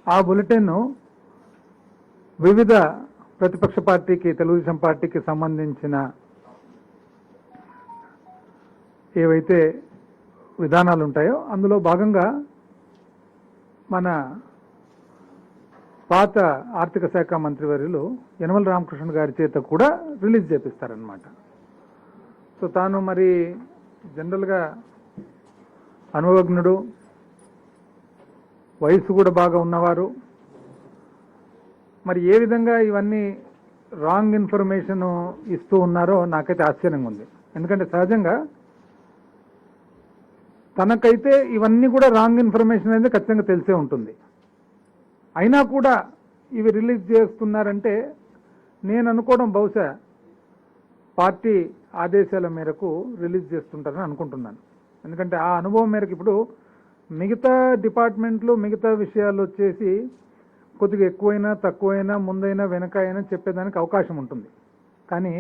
ఆ బులెటిన్ వివిధ ప్రతిపక్ష పార్టీకి తెలుగుదేశం పార్టీకి సంబంధించిన ఏవైతే విధానాలు ఉంటాయో అందులో భాగంగా మన పాత ఆర్థిక శాఖ మంత్రివర్యులు యనమల రామకృష్ణ గారి చేత కూడా రిలీజ్ చేపిస్తారనమాట. సో తాను మరి జనరల్గా అనుభవజ్ఞుడు, వయసు కూడా బాగా ఉన్నవారు, మరి ఏ విధంగా ఇవన్నీ రాంగ్ ఇన్ఫర్మేషన్ ఇస్తూ ఉన్నారో నాకైతే ఆశ్చర్యంగా ఉంది. ఎందుకంటే సహజంగా తనకైతే ఇవన్నీ కూడా రాంగ్ ఇన్ఫర్మేషన్ అనేది ఖచ్చితంగా తెలిసే ఉంటుంది. అయినా కూడా ఇవి రిలీజ్ చేస్తున్నారంటే నేను అనుకోవడం బహుశా పార్టీ ఆదేశాల మేరకు రిలీజ్ చేస్తుంటారని అనుకుంటున్నాను. ఎందుకంటే ఆ అనుభవం మేరకు ఇప్పుడు మిగతా డిపార్ట్మెంట్లు మిగతా విషయాలు వచ్చేసి కొద్దిగా ఎక్కువైనా తక్కువైనా ముందైనా వెనకైనా చెప్పేదానికి అవకాశం ఉంటుంది. కానీ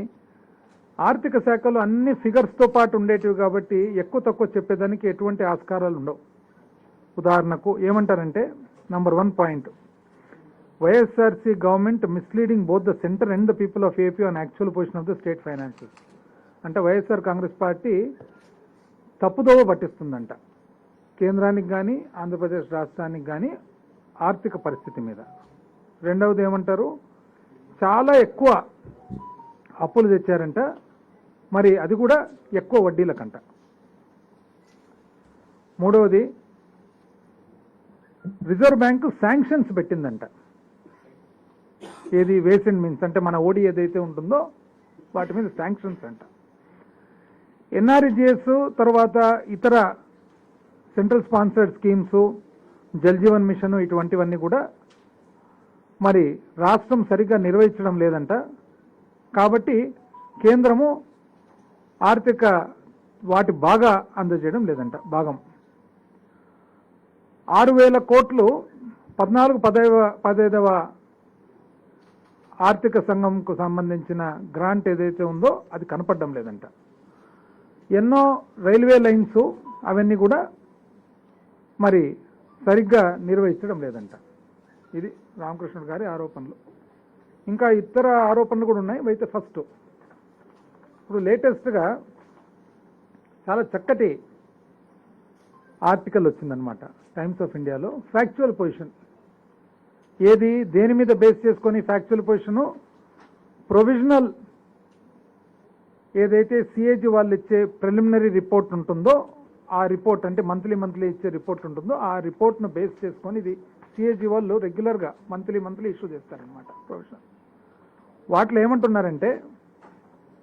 ఆర్థిక శాఖలో అన్ని ఫిగర్స్తో పాటు ఉండేటివి కాబట్టి ఎక్కువ తక్కువ చెప్పేదానికి ఎటువంటి ఆస్కారాలు ఉండవు. ఉదాహరణకు ఏమంటారంటే number 1 point, YSRC government misleading both the centre and the people of AP on actual position of the state finances. అంటే వైఎస్ఆర్ కాంగ్రెస్ పార్టీ తప్పుదోవ పట్టిస్తుందంట కేంద్రానికి కానీ ఆంధ్రప్రదేశ్ రాష్ట్రానికి కానీ ఆర్థిక పరిస్థితి మీద. రెండవది ఏమంటారు, చాలా ఎక్కువ అప్పులు తెచ్చారంట, మరి అది కూడా ఎక్కువ వడ్డీలకంట. మూడవది, రిజర్వ్ బ్యాంకు శాంక్షన్స్ పెట్టిందంట. ఏది వేస్ అండ్ మీన్స్ అంటే మన ఓడి ఏదైతే ఉంటుందో వాటి మీద శాంక్షన్స్ అంట. ఎన్ఆర్ఈజీఎస్ తర్వాత ఇతర central sponsored schemes, Jal Jeevan mission ఇటువంటివన్నీ కూడా మరి రాష్ట్రం సరిగ్గా నిర్వహించడం లేదంట. కాబట్టి కేంద్రము ఆర్థిక వాటి బాగా అందజేయడం లేదంట. భాగం 6,000 కోట్లు 14-15వ ఆర్థిక సంఘంకు సంబంధించిన గ్రాంట్ ఏదైతే ఉందో అది కనపడడం లేదంట. ఎన్నో రైల్వే లైన్స్ అవన్నీ కూడా మరి సరిగ్గా నిర్వహించడం లేదంట. ఇది రామకృష్ణ గారి ఆరోపణలు. ఇంకా ఇతర ఆరోపణలు కూడా ఉన్నాయి. అయితే ఫస్ట్ ఇప్పుడు లేటెస్ట్గా చాలా చక్కటి ఆర్టికల్ వచ్చిందనమాట టైమ్స్ ఆఫ్ ఇండియాలో. ఫ్యాక్చువల్ పొజిషన్ ఏది దేని మీద బేస్ చేసుకొని ఫ్యాక్చువల్ పొజిషను, ప్రొవిజనల్ ఏదైతే సిఏజీ వాళ్ళు ఇచ్చే ప్రిలిమినరీ రిపోర్ట్ ఉంటుందో ఆ రిపోర్ట్ అంటే మంత్లీ ఇచ్చే రిపోర్ట్ ఉంటుందో ఆ రిపోర్ట్ను బేస్ చేసుకొని ఇది సిఏజీ వాళ్ళు రెగ్యులర్గా మంత్లీ ఇష్యూ చేస్తారనమాట ప్రొవిజనల్. వాటిలో ఏమంటున్నారంటే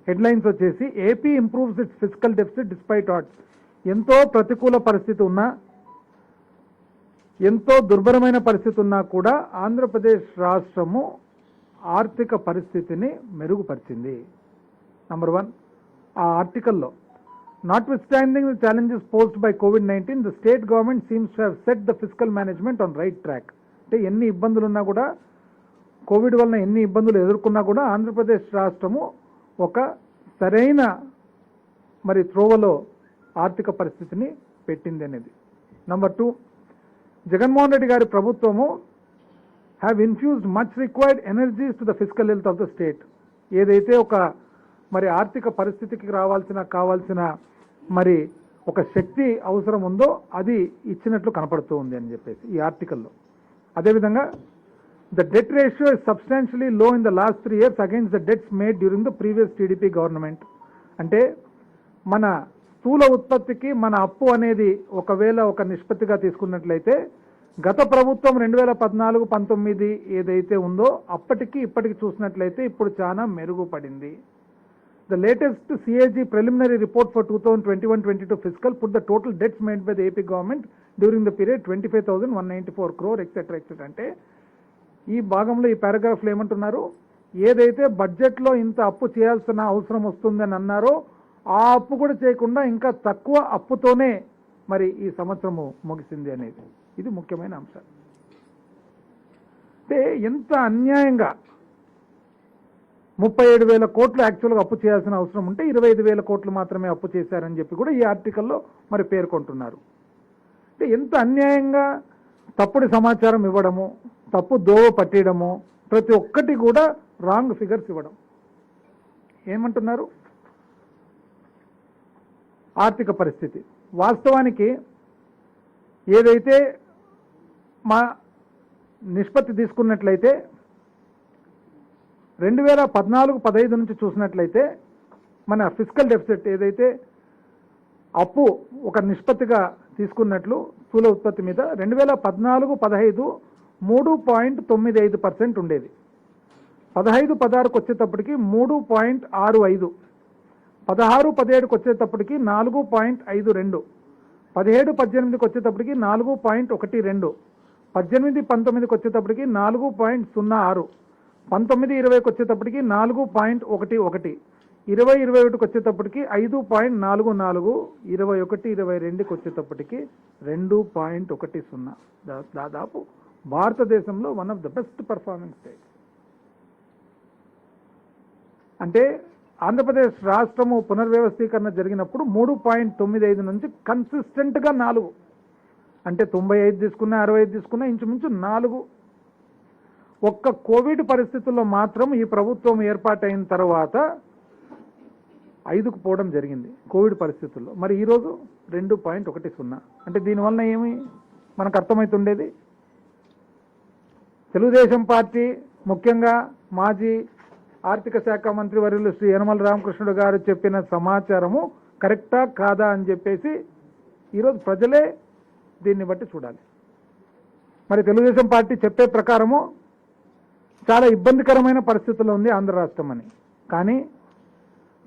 హెడ్లైన్స్ వచ్చేసి AP improves its fiscal deficit despite ఆట్. ఎంతో ప్రతికూల పరిస్థితి ఉన్నా, ఎంతో దుర్భరమైన పరిస్థితి ఉన్నా కూడా ఆంధ్రప్రదేశ్ రాష్ట్రము ఆర్థిక పరిస్థితిని మెరుగుపరిచింది. నంబర్ 1 ఆ ఆర్టికల్లో, notwithstanding the challenges posed by COVID-19 the state government seems to have set the fiscal management on right track. అంటే ఎన్ని ఇబ్బందులున్నా కూడా, కోవిడ్ వలన ఎన్ని ఇబ్బందులు ఎదుర్కొన్నా కూడా ఆంధ్రప్రదేశ్ రాష్ట్రము ఒక సరైన మరి త్రోవలో ఆర్థిక పరిస్థితిని పెట్టింది అనేది. నంబర్ 2, జగన్మోహన్ రెడ్డి గారి ప్రభుత్వము have infused much required energies to the physical health of the state. ఏదైతే ఒక మరి ఆర్థిక పరిస్థితికి కావాల్సిన మరి ఒక శక్తి అవసరం ఉందో అది ఇచ్చినట్లు కనపడుతూ ఉంది అని చెప్పేసి ఈ ఆర్టికల్లో. అదేవిధంగా the debt ratio is substantially low in the last 3 years against the debts made during the previous TDP government. అంటే మన స్థూల ఉత్పత్తికి మన అప్పు అనేది ఒకవేళ ఒక నిష్పత్తిగా తీసుకున్నట్లయితే గత ప్రభుత్వం 2014-19 ఏదైతే ఉందో అప్పటికి ఇప్పటికి చూసినట్లయితే ఇప్పుడు చాలా మెరుగుపడింది. The latest CAG preliminary report for 2021-22 fiscal put the total debts made by the AP government during the period 25,194 crore etc. అంటే ఈ భాగంలో ఈ పారాగ్రాఫ్లో ఏమంటున్నారు, ఏదైతే బడ్జెట్లో ఇంత అప్పు చేయాల్సిన అవసరం వస్తుందని అన్నారో ఆ అప్పు కూడా చేయకుండా ఇంకా తక్కువ అప్పుతోనే మరి ఈ సంవత్సరము ముగిసింది అనేది ఇది ముఖ్యమైన అంశం. అంటే ఎంత అన్యాయంగా 37,000 కోట్లు యాక్చువల్గా అప్పు చేయాల్సిన అవసరం ఉంటే 25,000 కోట్లు మాత్రమే అప్పు చేశారని చెప్పి కూడా ఈ ఆర్టికల్లో మరి పేర్కొంటున్నారు. అంటే ఎంత అన్యాయంగా తప్పుడు సమాచారం ఇవ్వడము, తప్పు దోవ పట్టడము, ప్రతి ఒక్కటి కూడా రాంగ్ ఫిగర్స్ ఇవ్వడం. ఏమంటున్నారు? ఆర్థిక పరిస్థితి వాస్తవానికి ఏదైతే మా నిష్పత్తి తీసుకున్నట్లయితే 2014-15 నుంచి చూసినట్లయితే మన ఫిస్కల్ డెఫిసిట్ ఏదైతే అప్పు ఒక నిష్పత్తిగా తీసుకున్నట్లు స్థూల ఉత్పత్తి మీద 2014-15 3.95% ఉండేది. 15-16కు వచ్చేటప్పటికి 3.65, 16-17కు వచ్చేటప్పటికి 4.52, 17-18కి వచ్చేటప్పటికి 4.12, 18-19కి వచ్చేటప్పటికి 4.06, 19-20కి వచ్చేటప్పటికి 4.11, 20-21కి వచ్చేటప్పటికి 5.44, 21-22కి వచ్చేటప్పటికి 2.10. దాదాపు భారతదేశంలో one of the best performing state. అంటే ఆంధ్రప్రదేశ్ రాష్ట్రము పునర్వ్యవస్థీకరణ జరిగినప్పుడు 3.95 నుంచి కన్సిస్టెంట్గా 4, అంటే 95 తీసుకున్నా 65 తీసుకున్నా ఇంచుమించు 4. ఒక్క కోవిడ్ పరిస్థితుల్లో మాత్రం ఈ ప్రభుత్వం ఏర్పాటైన తర్వాత 5కు పోవడం జరిగింది కోవిడ్ పరిస్థితుల్లో. మరి ఈరోజు 2.10. అంటే దీనివల్ల ఏమి మనకు అర్థమవుతుండేది? తెలుగుదేశం పార్టీ ముఖ్యంగా మాజీ ఆర్థిక శాఖ మంత్రి వర్యులు శ్రీ యనమల రామకృష్ణుడు గారు చెప్పిన సమాచారము కరెక్టా కాదా అని చెప్పేసి ఈరోజు ప్రజలే దీన్ని బట్టి చూడాలి. మరి తెలుగుదేశం పార్టీ చెప్పే ప్రకారము చాలా ఇబ్బందికరమైన పరిస్థితుల్లో ఉంది ఆంధ్ర రాష్ట్రం అని. కానీ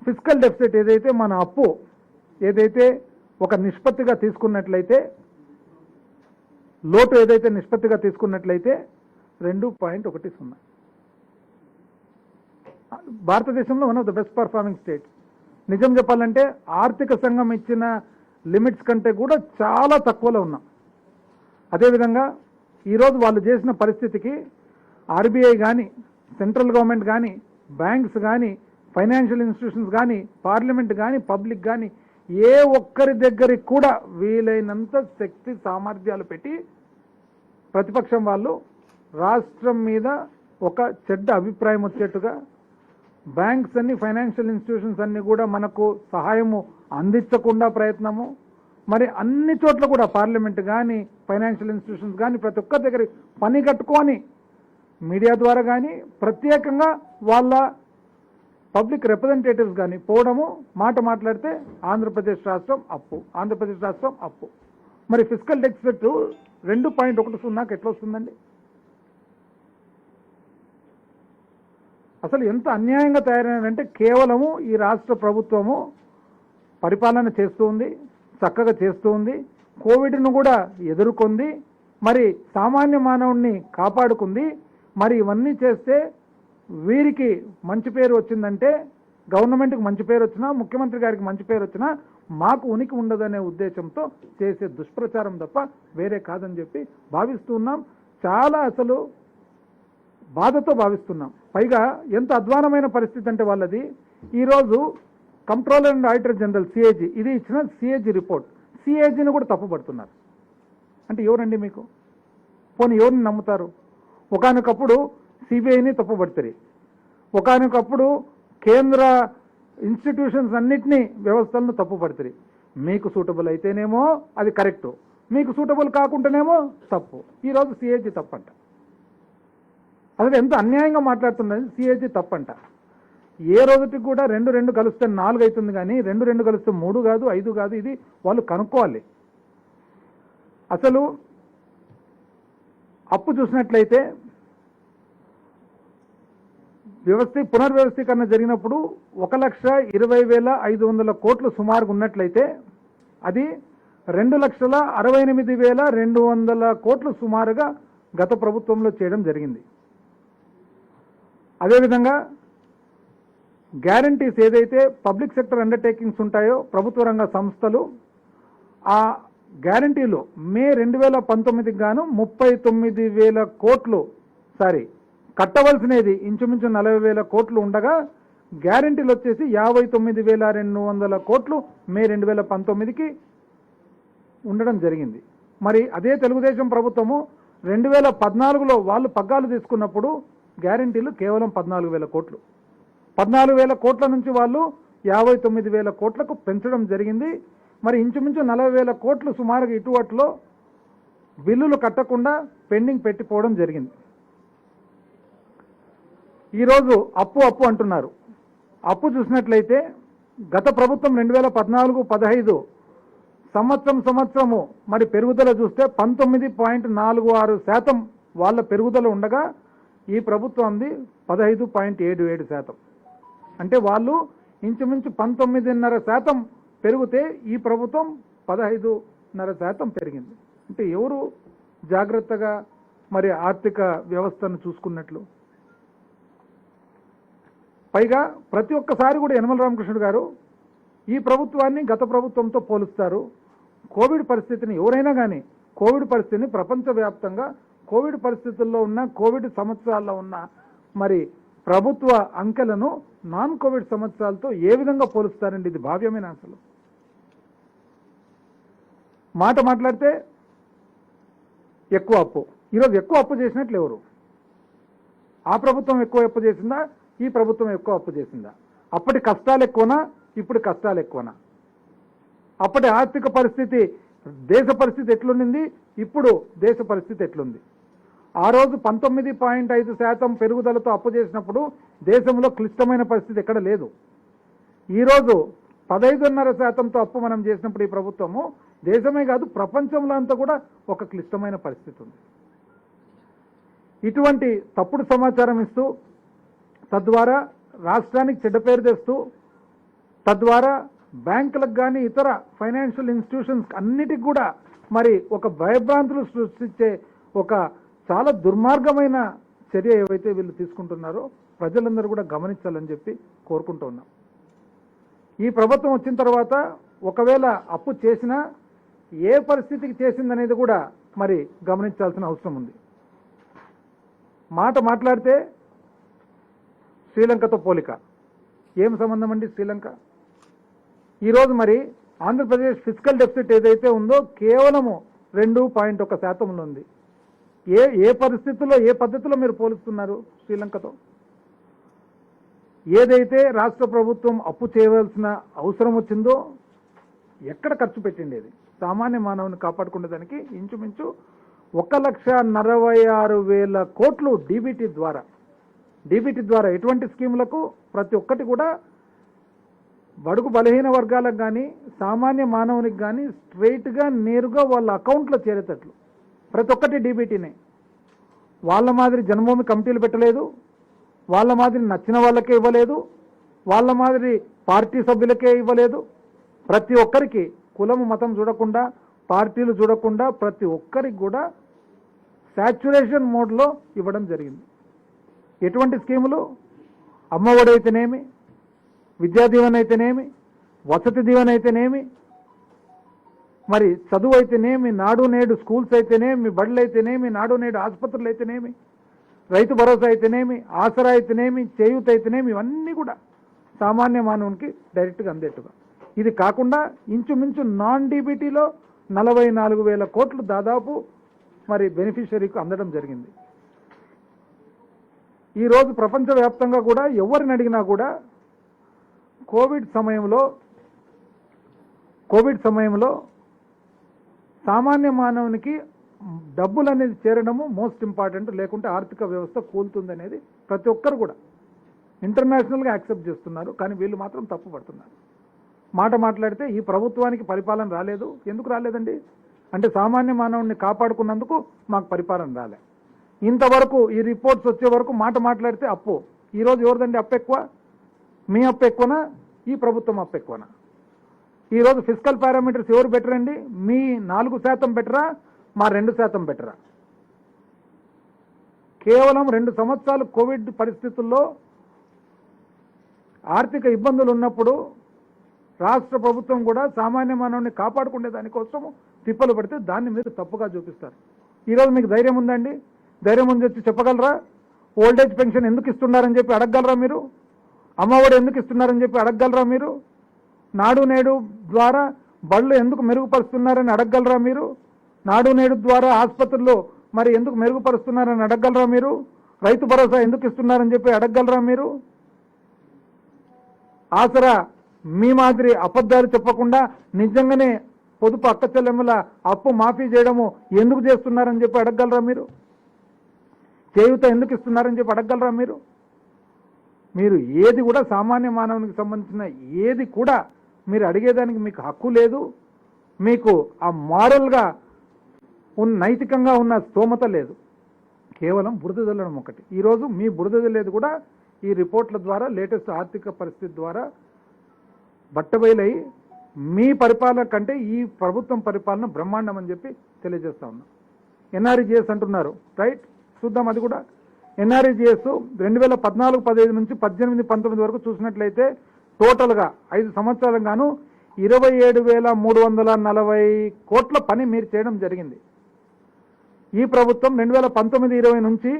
ఫిస్కల్ డెఫిసిట్ ఏదైతే మన అప్పు ఏదైతే ఒక నిష్పత్తిగా తీసుకున్నట్లయితే, లోటు ఏదైతే నిష్పత్తిగా తీసుకున్నట్లయితే 2.10. భారతదేశంలో one of the best performing state. నిజం చెప్పాలంటే ఆర్థిక సంఘం ఇచ్చిన లిమిట్స్ కంటే కూడా చాలా తక్కువలో ఉన్నాం. అదేవిధంగా ఈరోజు వాళ్ళు చేసిన పరిస్థితికి ఆర్బీఐ కానీ, సెంట్రల్ గవర్నమెంట్ కానీ, బ్యాంక్స్ కానీ, ఫైనాన్షియల్ ఇన్స్టిట్యూషన్స్ కానీ, పార్లమెంట్ కానీ, పబ్లిక్ కానీ ఏ ఒక్కరి దగ్గరికి కూడా వీలైనంత శక్తి సామర్థ్యాలు పెట్టి ప్రతిపక్షం వాళ్ళు రాష్ట్రం మీద ఒక చెడ్డ అభిప్రాయం వచ్చేట్టుగా బ్యాంక్స్ అన్ని, ఫైనాన్షియల్ ఇన్స్టిట్యూషన్స్ అన్ని కూడా మనకు సహాయము అందించకుండా ప్రయత్నము. మరి అన్ని చోట్ల కూడా పార్లమెంట్ కానీ, ఫైనాన్షియల్ ఇన్స్టిట్యూషన్స్ కానీ ప్రతి ఒక్కరి దగ్గర పని కట్టుకొని మీడియా ద్వారా కానీ, ప్రత్యేకంగా వాళ్ళ పబ్లిక్ రిప్రజెంటేటివ్స్ కానీ పోవడము, మాట మాట్లాడితే ఆంధ్రప్రదేశ్ రాష్ట్రం అప్పు, ఆంధ్రప్రదేశ్ రాష్ట్రం అప్పు. మరి ఫిస్కల్ డెఫిసిట్ 2.10 ఎట్లా వస్తుందండి? అసలు ఎంత అన్యాయంగా తయారైందంటే కేవలము ఈ రాష్ట్ర ప్రభుత్వము పరిపాలన చేస్తూ ఉంది, చక్కగా చేస్తూ ఉంది, కోవిడ్ను కూడా ఎదుర్కొంది, మరి సామాన్య మానవుణ్ణి కాపాడుకుంది. మరి ఇవన్నీ చేస్తే వీరికి మంచి పేరు వచ్చిందంటే, గవర్నమెంట్కి మంచి పేరు వచ్చినా, ముఖ్యమంత్రి గారికి మంచి పేరు వచ్చినా మాకు ఉనికి ఉండదనే ఉద్దేశంతో చేసే దుష్ప్రచారం తప్ప వేరే కాదని చెప్పి భావిస్తున్నాం. చాలా అసలు బాధతో భావిస్తున్నాం. పైగా ఎంత అధ్వానమైన పరిస్థితి అంటే వాళ్ళది, ఈరోజు controller and auditor general CAG ఇది ఇచ్చిన సిఏజీ రిపోర్ట్, సిఏజీని కూడా తప్పుపడుతున్నారు. అంటే ఎవరండి మీకు? పోనీ ఎవరిని నమ్ముతారు? ఒకానొకప్పుడు సిబిఐని తప్పుపడతారు, ఒకానొకప్పుడు కేంద్ర ఇన్స్టిట్యూషన్స్ అన్నిటినీ వ్యవస్థలను తప్పుపడతారు. మీకు సూటబుల్ అయితేనేమో అది కరెక్టు, మీకు సూటబుల్ కాకుండానేమో తప్పు. ఈరోజు సిఏజీ తప్పంట. అసలు ఎంత అన్యాయంగా మాట్లాడుతున్నది. సిఏజీ తప్పంట. ఏ రోజుకి కూడా 2 కలిస్తే 4 అవుతుంది, కానీ 2 కలిస్తే 3 కాదు, 5 కాదు. ఇది వాళ్ళు కనుక్కోవాలి. అసలు అప్పు చూసినట్లయితే పునర్వ్యవస్థీకరణ జరిగినప్పుడు 1,20,500 కోట్లు సుమారుగా ఉన్నట్లయితే అది 2,68,200 కోట్లు సుమారుగా గత ప్రభుత్వంలో చేయడం జరిగింది. అదేవిధంగా గ్యారంటీస్ ఏదైతే పబ్లిక్ సెక్టర్ అండర్టేకింగ్స్ ఉంటాయో, ప్రభుత్వ రంగ సంస్థలు, ఆ గ్యారంటీలు మే 2019కి గాను 39,000 కోట్లు కట్టవలసినది ఇంచుమించు 40,000 కోట్లు ఉండగా గ్యారంటీలు వచ్చేసి 59,200 కోట్లు మే 2019కి ఉండడం జరిగింది. మరి అదే తెలుగుదేశం ప్రభుత్వము 2014లో వాళ్ళు పగ్గాలు తీసుకున్నప్పుడు గ్యారెంటీలు కేవలం 14,000 కోట్లు. 14,000 కోట్ల నుంచి వాళ్ళు 59,000 కోట్లకు పెంచడం జరిగింది. మరి ఇంచుమించు 40,000 కోట్లు సుమారుగా ఇటువట్లో బిల్లులు కట్టకుండా పెండింగ్ పెట్టిపోవడం జరిగింది. ఈరోజు అప్పు అంటున్నారు. అప్పు చూసినట్లయితే గత ప్రభుత్వం 2014-15 సంవత్సరము మరి పెరుగుదల చూస్తే 19.46% వాళ్ళ పెరుగుదల ఉండగా ఈ ప్రభుత్వంది 15.77%. అంటే వాళ్ళు ఇంచుమించు 19.5% పెరిగితే ఈ ప్రభుత్వం 15.5% పెరిగింది. అంటే ఎవరు జాగ్రత్తగా మరి ఆర్థిక వ్యవస్థను చూసుకున్నట్లు? పైగా ప్రతి ఒక్కసారి కూడా యనమల రామకృష్ణుడు గారు ఈ ప్రభుత్వాన్ని గత ప్రభుత్వంతో పోలుస్తారు. కోవిడ్ పరిస్థితిని ఎవరైనా కానీ కోవిడ్ పరిస్థితిని ప్రపంచవ్యాప్తంగా కోవిడ్ పరిస్థితుల్లో ఉన్న కోవిడ్ సంవత్సరాల్లో ఉన్న మరి ప్రభుత్వ అంకెలను నాన్ కోవిడ్ సంవత్సరాలతో ఏ విధంగా పోలుస్తారండి? ఇది భావ్యమైన అసలు మాట్లాడితే ఎక్కువ అప్పు. ఈరోజు ఎక్కువ అప్పు చేసినట్లు ఎవరు? ఆ ప్రభుత్వం ఎక్కువ అప్పు చేసిందా? ఈ ప్రభుత్వం ఎక్కువ అప్పు చేసిందా? అప్పటి కష్టాలు ఎక్కువనా? ఇప్పుడు కష్టాలు ఎక్కువనా? అప్పటి ఆర్థిక పరిస్థితి దేశ పరిస్థితి ఎట్లుండింది? ఇప్పుడు దేశ పరిస్థితి ఎట్లుంది? ఆ రోజు 19.5% పెరుగుదలతో అప్పు చేసినప్పుడు దేశంలో క్లిష్టమైన పరిస్థితి ఎక్కడ లేదు. ఈరోజు 15.5%తో అప్పు మనం చేసినప్పుడు ఈ ప్రభుత్వము దేశమే కాదు ప్రపంచంలో అంతా కూడా ఒక క్లిష్టమైన పరిస్థితి ఉంది. ఇటువంటి తప్పుడు సమాచారం ఇస్తూ తద్వారా రాష్ట్రానికి చెడ్డ పేరు తెస్తూ తద్వారా బ్యాంకులకు కానీ ఇతర ఫైనాన్షియల్ ఇన్స్టిట్యూషన్స్ అన్నిటికి కూడా మరి ఒక భయభ్రాంతులు సృష్టించే ఒక చాలా దుర్మార్గమైన చర్య ఏవైతే వీళ్ళు తీసుకుంటున్నారో ప్రజలందరూ కూడా గమనించాలని చెప్పి కోరుకుంటూ ఉన్నాం. ఈ ప్రభుత్వం వచ్చిన తర్వాత ఒకవేళ అప్పు చేసినా ఏ పరిస్థితికి చేసిందనేది కూడా మరి గమనించాల్సిన అవసరం ఉంది. మాట్లాడితే శ్రీలంకతో పోలిక. ఏం సంబంధం అండి శ్రీలంక? ఈరోజు మరి ఆంధ్రప్రదేశ్ ఫిజికల్ డెఫిసిట్ ఏదైతే ఉందో కేవలము 2.1% ఉంది. ఏ పరిస్థితుల్లో ఏ పద్ధతిలో మీరు పోలుస్తున్నారు శ్రీలంకతో? ఏదైతే రాష్ట్ర ప్రభుత్వం అప్పు చేయవలసిన అవసరం వచ్చిందో ఎక్కడ ఖర్చు పెట్టిండేది? సామాన్య మానవుని కాపాడుకునేదానికి ఇంచుమించు 1,46,000 కోట్లు డీబీటీ ద్వారా ఎటువంటి స్కీములకు ప్రతి ఒక్కటి కూడా బడుగు బలహీన వర్గాలకు కానీ సామాన్య మానవునికి కానీ స్ట్రైట్గా నేరుగా వాళ్ళ అకౌంట్లో చేరేటట్లు ప్రతి ఒక్కటి డీబీటీనే. వాళ్ళ మాదిరి జన్మభూమి కమిటీలు పెట్టలేదు, వాళ్ళ మాదిరి నచ్చిన వాళ్ళకే ఇవ్వలేదు, వాళ్ళ మాదిరి పార్టీ సభ్యులకే ఇవ్వలేదు. ప్రతి ఒక్కరికి కులము మతం చూడకుండా పార్టీలు చూడకుండా ప్రతి ఒక్కరికి కూడా సాచ్యురేషన్ మోడ్లో ఇవ్వడం జరిగింది. ఎటువంటి స్కీములు? అమ్మఒడి అయితేనేమి, విద్యా దీవెన అయితేనేమి, వసతి దీవెన అయితేనేమి, మరి చదువు అయితేనేమి, నాడు నేడు స్కూల్స్ అయితేనేమి, బడులు అయితేనేమి, నాడు నేడు ఆసుపత్రులు అయితేనేమి, రైతు భరోసా అయితేనేమి, ఆసరా అయితేనేమి, చేయూత అయితేనేమి, ఇవన్నీ కూడా సామాన్య మానవునికి డైరెక్ట్గా అందేట్టుగా. ఇది కాకుండా ఇంచుమించు నాన్ డీబీటీలో 44,000 కోట్లు దాదాపు మరి బెనిఫిషరీకి అందడం జరిగింది. ఈరోజు ప్రపంచవ్యాప్తంగా కూడా ఎవరిని అడిగినా కూడా కోవిడ్ సమయంలో సామాన్య మానవునికి డబ్బులు అనేది చేరడము మోస్ట్ ఇంపార్టెంట్, లేకుంటే ఆర్థిక వ్యవస్థ కూలుతుంది అనేది ప్రతి ఒక్కరు కూడా ఇంటర్నేషనల్గా యాక్సెప్ట్ చేస్తున్నారు. కానీ వీళ్ళు మాత్రం తప్పు పడుతున్నారు. మాట్లాడితే ఈ ప్రభుత్వానికి పరిపాలన రాలేదు. ఎందుకు రాలేదండి అంటే సామాన్య మానవుడిని కాపాడుకున్నందుకు మాకు పరిపాలన రాలే. ఇంతవరకు ఈ రిపోర్ట్స్ వచ్చే వరకు మాట్లాడితే అప్పు. ఈరోజు ఎవరిదండి అప్పు ఎక్కువ? మీ అప్పు ఎక్కువనా? ఈ ప్రభుత్వం అప్పు ఎక్కువనా? ఈరోజు ఫిజికల్ పారామీటర్స్ ఎవరు బెటర్ అండి? మీ 4% బెటరా, మా 2% బెటరా? కేవలం 2 సంవత్సరాలు కోవిడ్ పరిస్థితుల్లో ఆర్థిక ఇబ్బందులు ఉన్నప్పుడు రాష్ట్ర ప్రభుత్వం కూడా సామాన్య మానవుని కాపాడుకునే దానికోసం తిప్పలు పడితే దాన్ని మీరు తప్పుగా చూపిస్తారు. ఈరోజు మీకు ధైర్యం ఉందండి? ధైర్యం ఉంది వచ్చి చెప్పగలరా? ఓల్డేజ్ పెన్షన్ ఎందుకు ఇస్తున్నారని చెప్పి అడగగలరా మీరు? అమ్మఒడి ఎందుకు ఇస్తున్నారని చెప్పి అడగగలరా మీరు? నాడు నేడు ద్వారా బళ్ళు ఎందుకు మెరుగుపరుస్తున్నారని అడగగలరా మీరు? నాడు నేడు ద్వారా ఆసుపత్రుల్లో మరి ఎందుకు మెరుగుపరుస్తున్నారని అడగగలరా మీరు? రైతు భరోసా ఎందుకు ఇస్తున్నారని చెప్పి అడగగలరా మీరు? ఆసరా మీ మాదిరి అబద్ధాలు చెప్పకుండా నిజంగానే పొదుపు అక్క చెల్లెమ్మల అప్పు మాఫీ చేయడము ఎందుకు చేస్తున్నారని చెప్పి అడగగలరా మీరు? చేయూత ఎందుకు ఇస్తున్నారని చెప్పి అడగగలరా మీరు? మీరు ఏది కూడా సామాన్య మానవునికి సంబంధించిన ఏది కూడా మీరు అడిగేదానికి మీకు హక్కు లేదు. మీకు ఆ మారల్గా నైతికంగా ఉన్న స్తోమత లేదు. కేవలం బురద జల్లడం ఒకటి. ఈరోజు మీ బురద జల్లేది కూడా ఈ రిపోర్ట్ల ద్వారా, లేటెస్ట్ ఆర్థిక పరిస్థితి ద్వారా బట్టబయలై మీ పరిపాలన కంటే ఈ ప్రభుత్వం పరిపాలన బ్రహ్మాండం అని చెప్పి తెలియజేస్తా ఉన్నాం. ఎన్ఆర్ఈజీఎస్ అంటున్నారు, రైట్? చూద్దాం అది కూడా. ఎన్ఆర్ఈజీఎస్ 2014-15 నుంచి 18-19 వరకు చూసినట్లయితే టోటల్గా 5 సంవత్సరాలకు గాను 27,340 కోట్ల పని మీరు చేయడం జరిగింది. ఈ ప్రభుత్వం 2019-20 నుంచి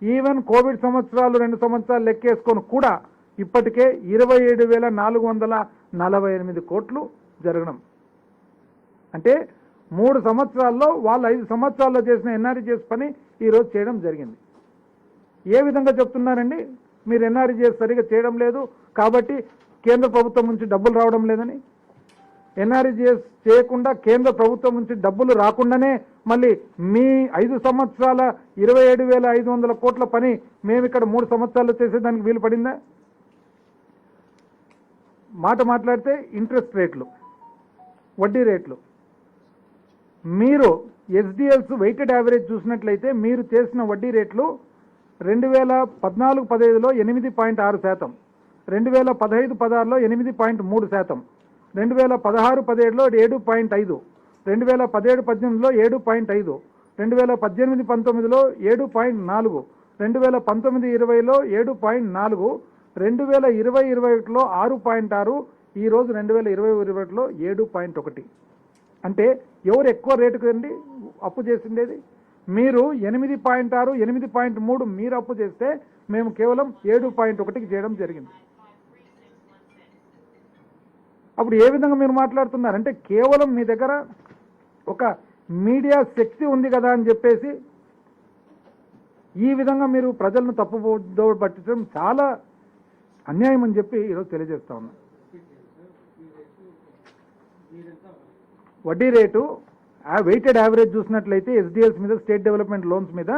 ఈవెన్ కోవిడ్ సంవత్సరాలు 2 సంవత్సరాలు లెక్కేసుకొని కూడా ఇప్పటికే 27,448 కోట్లు జరగడం. అంటే 3 సంవత్సరాల్లో వాళ్ళు 5 సంవత్సరాల్లో చేసిన ఎన్ఆర్ఈజీఎస్ పని ఈరోజు చేయడం జరిగింది. ఏ విధంగా చెప్తున్నారండి? మీరు ఎన్ఆర్ఈజీఎస్ సరిగా చేయడం లేదు కాబట్టి కేంద్ర ప్రభుత్వం నుంచి డబ్బులు రావడం లేదని. ఎన్ఆర్ఈజీఎస్ చేయకుండా కేంద్ర ప్రభుత్వం నుంచి డబ్బులు రాకుండానే మళ్ళీ మీ 5 సంవత్సరాల 27,500 కోట్ల పని మేము ఇక్కడ 3 సంవత్సరాల్లో చేసేదానికి వీలు పడిందా? మాట్లాడితే ఇంట్రెస్ట్ రేట్లు, వడ్డీ రేట్లు, మీరు ఎస్డిఎల్స్ వెయిటెడ్ యావరేజ్ చూసినట్లయితే మీరు చేసిన వడ్డీ రేట్లు 2014-15లో 8.6%, 2015-16లో 8.3%, 2016-17లో 7.5%, 2017-18లో 7.5%, 2018-19లో 7.4%, 2019-20లో 7.4%, 2020-21లో 6.6%, ఈరోజు 2020-21లో 7.1%. అంటే ఎవరు ఎక్కువ రేటుకు అండి అప్పు చేసిండేది? మీరు 8.6, 8.3 మీరు అప్పు చేస్తే మేము కేవలం 7.1కి చేయడం జరిగింది. అప్పుడు ఏ విధంగా మీరు మాట్లాడుతున్నారు? అంటే కేవలం మీ దగ్గర ఒక మీడియా శక్తి ఉంది కదా అని చెప్పేసి ఈ విధంగా మీరు ప్రజలను తప్పుదోవ పట్టడం చాలా అన్యాయం అని చెప్పి ఈరోజు తెలియజేస్తా ఉన్నా. వడ్డీ రేటు వెయిటెడ్ యావరేజ్ చూసినట్లయితే ఎస్డిఎల్స్ మీద, స్టేట్ డెవలప్మెంట్ లోన్స్ మీద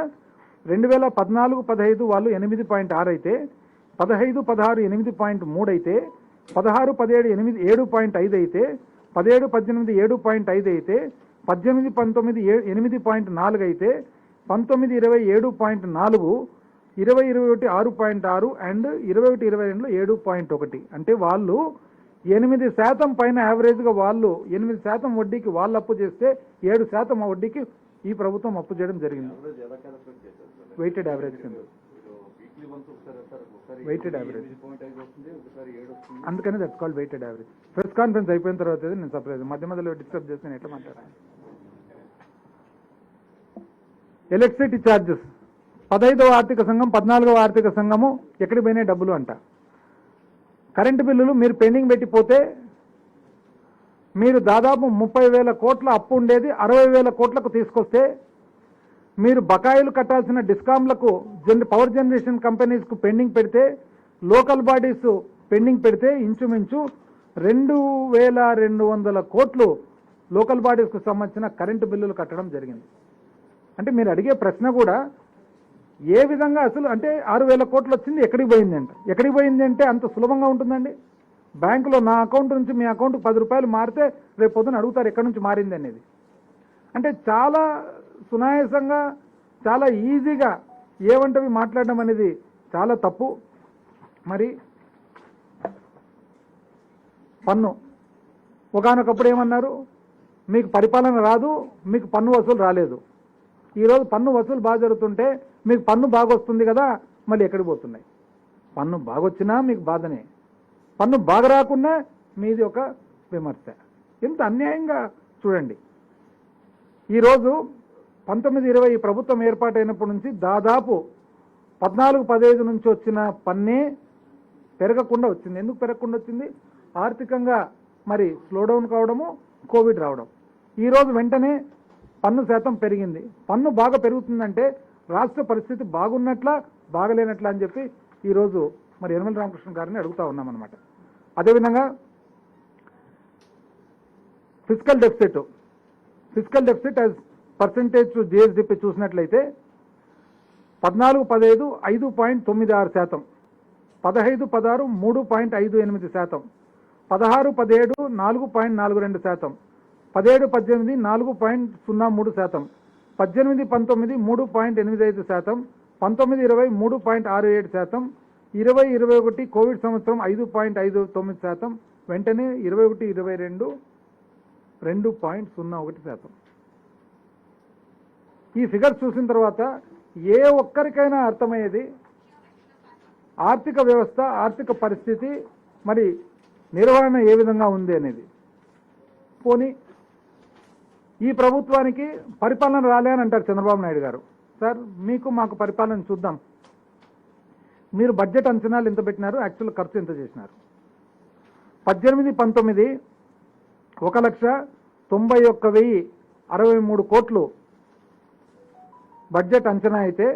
2014-15 వాళ్ళు 8.6 అయితే, 15-16 8.3 అయితే, 16-17 7.5 అయితే, 17-18 7.5 అయితే, 18-19 8.4 అయితే, 19-20 7.4, 20-21 6.6 అండ్ 21-22లో 7.1. అంటే వాళ్ళు 8% పైన యావరేజ్గా వాళ్ళు 8% వడ్డీకి వాళ్ళు అప్పు చేస్తే 7% వడ్డీకి ఈ ప్రభుత్వం అప్పు చేయడం జరిగింది. వెయిటెడ్ యావరేజ్ కింద వెయిటెడ్ యావరేజ్, అందుకని that's called weighted average. Press conference అయిపోయిన తర్వాత నేను సర్ప్రైజ్ మధ్యలో డిస్టర్బ్ చేస్తే నేను ఎట్లా మాట్లాడాను. ఎలక్ట్రిసిటీ ఛార్జెస్ 15వ ఆర్థిక సంఘం 14వ ఆర్థిక సంఘము ఎక్కడికి పోయినాయి డబ్బులు అంట. కరెంటు బిల్లులు మీరు పెండింగ్ పెట్టిపోతే మీరు దాదాపు 30,000 కోట్ల అప్పు ఉండేది 60,000 కోట్లకు తీసుకొస్తే, మీరు బకాయిలు కట్టాల్సిన డిస్కామ్లకు, పవర్ జనరేషన్ కంపెనీస్కు పెండింగ్ పెడితే, లోకల్ బాడీస్ పెండింగ్ పెడితే ఇంచుమించు 2,200 కోట్లు లోకల్ బాడీస్కు సంబంధించిన కరెంటు బిల్లులు కట్టడం జరిగింది. అంటే మీరు అడిగే ప్రశ్న కూడా ఏ విధంగా అసలు అంటే 6,000 కోట్లు వచ్చింది ఎక్కడికి పోయింది అంట. ఎక్కడికి పోయింది అంటే అంత సులభంగా ఉంటుందండి? బ్యాంకులో నా అకౌంట్ నుంచి మీ అకౌంట్కి 10 రూపాయలు మారితే రేపు పొద్దున అడుగుతారు ఎక్కడి నుంచి మారింది అనేది. అంటే చాలా సునాయాసంగా, చాలా ఈజీగా ఏమంటవి మాట్లాడడం అనేది చాలా తప్పు. మరి పన్ను ఒకానొకప్పుడు ఏమన్నారు? మీకు పరిపాలన రాదు, మీకు పన్ను వసూలు రాలేదు. ఈరోజు పన్ను వసూలు బాగా జరుగుతుంటే మీకు పన్ను బాగా వస్తుంది కదా, మళ్ళీ ఎక్కడికి పోతున్నాయి? పన్ను బాగొచ్చినా మీకు బాధనే, పన్ను బాగా రాకున్నా మీది ఒక విమర్శ. ఎంత అన్యాయంగా చూడండి. ఈరోజు 19-20 ప్రభుత్వం ఏర్పాటైనప్పటి నుంచి దాదాపు 14-15 నుంచి వచ్చిన పన్నే పెరగకుండా వచ్చింది. ఎందుకు పెరగకుండా వచ్చింది? ఆర్థికంగా మరి స్లోడౌన్ కావడము, కోవిడ్ రావడం. ఈరోజు వెంటనే పన్ను శాతం పెరిగింది. పన్ను బాగా పెరుగుతుందంటే రాష్ట్ర పరిస్థితి బాగున్నట్లా బాగలేనట్లా అని చెప్పి ఈరోజు మరి యనమల రామకృష్ణ గారిని అడుగుతా ఉన్నామన్నమాట. అదేవిధంగా physical deficit as percentage to GSDP చూసినట్లయితే 14-15 5.96%, 15-16 3.58%, 16-17 4.42%, 17-18 4.03%, 18-19 3.85%, 19-20 3.67%, 20-21 కోవిడ్ సంవత్సరం 5.59%, వెంటనే 21-22 2.01%. ఈ ఫిగర్స్ చూసిన తర్వాత ఏ ఒక్కరికైనా అర్థమయ్యేది ఆర్థిక వ్యవస్థ, ఆర్థిక పరిస్థితి మరి నిర్వహణ ఏ విధంగా ఉంది అనేది. పోనీ ఈ ప్రభుత్వానికి పరిపాలన రాలే అని అంటారు చంద్రబాబు నాయుడు గారు. సార్ మీకు మాకు పరిపాలన చూద్దాం. మీరు బడ్జెట్ అంచనాలు ఎంత పెట్టినారు, యాక్చువల్ ఖర్చు ఎంత చేసినారు? 18-19 1,91,063 కోట్లు బడ్జెట్ అంచనా అయితే